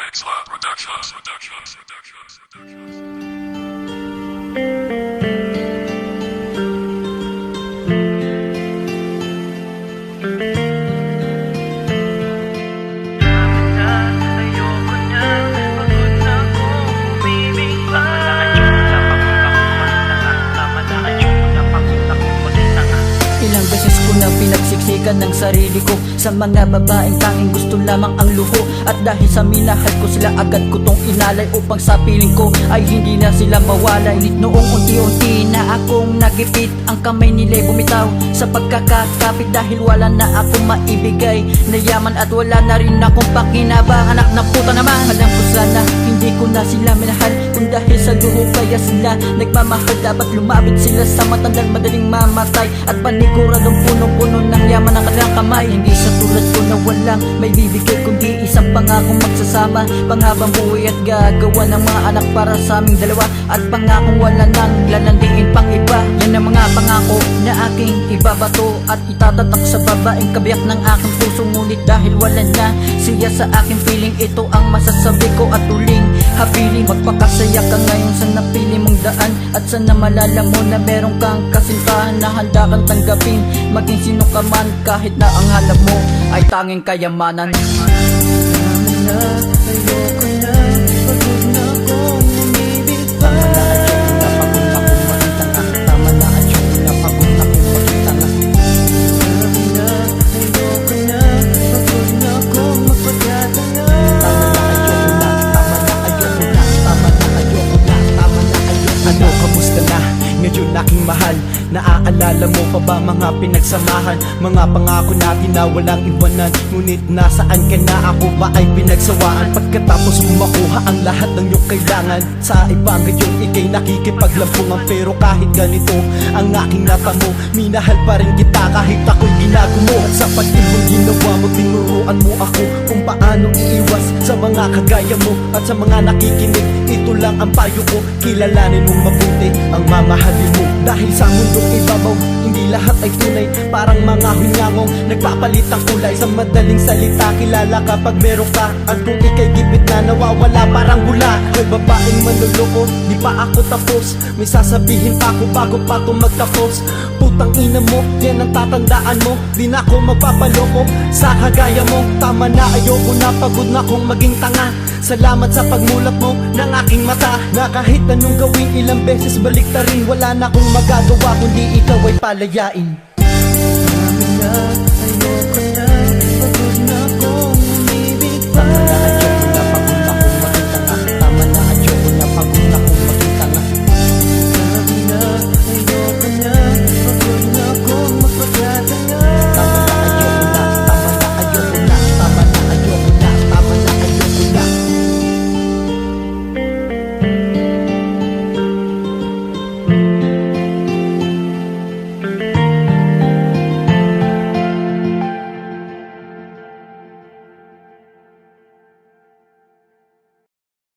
X-Lab Productions. Ilang beses ko na pinagsiksikan ng sarili ko sa mga babaeng tanging gusto lamang ang luho. At dahil sa minahal ko sila, agad ko tong inalay upang sa piling ko ay hindi na sila mawalay. Noong unti-unti na akong nagipit, ang kamay nila'y bumitaw sa pagkakakapit dahil wala na akong maibigay na yaman at wala na rin akong pakinabang. Anak ng puta naman, alam ko sana hindi ko na sila minahal, kung dahil sa luho kaya sila nagmamahal. Dapat lumapit sila sa matandang madaling mamatay at paniguradong punong-puno ng yaman ng kanilang kamay. Hindi sa tulad ko na walang may bibigay, kundi isang pangakong magsasama panghabang buhay at gagawa ng mga anak para sa aming dalawa. At pangakong wala nang lalandiin pang iba. Yan ang mga pangako na aking ibabato at itatatak sa babaeng kabiyak ng aking puso. Ngunit dahil wala na siya sa aking feeling, ito ang masasabi ko at uling habiling. Magpakasaya ka ngayon sa napili mong daan, at sana malala mo na meron kang kasintahan na handa kang tanggapin maging sino ka man, kahit na ang halap mo ay tanging kayamanan. Ayoko na, pagod na akong umibig pa. Tama na, ayoko na, pagod na akong magtanga. Ayoko na, pagod na akong magpagkatanga. Ano, kamusta na? Ngayon aking mahal, naaalala mo pa ba mga pinagsamahan? Mga pangako natin na walang iwanan. Ngunit nasaan ka na, ako ba ay pinagsawaan? Pagkatapos mo makuha ang lahat ng iyong kailangan, sa iba ngayon ikay nakikipaglampungan. Pero kahit ganito ang aking natamo, minahal pa rin kita kahit ako'y ginagumo. At sa pag-ibang ginawa mo, tinuruan mo ako kung paano iiwas sa mga kagaya mo. At sa mga nakikinig, ito lang ang payo ko: kilalanin mong mabuti ang mamahalin mo. Dahil sa mundong ibabaw, hindi lahat ay tunay, parang mga hunyangong nagpapalit ang kulay. Sa madaling salita, kilala kapag meron ka, at kung ikay gipit na nawawala parang gula. May babaeng manloloko, di pa ako tapos, may sasabihin pa ako bago pa ako magtapos. Putang ina mo, yan ang tatandaan mo, di na ako magpapaloko sa kagaya mo. Tama na, ayoko na, pagod na kong maging tanga. Salamat sa pagmulat mo ng aking mata, na kahit anong gawin, ilang beses balik ta rin, wala na akong magagawa kundi ikaw ay palayain.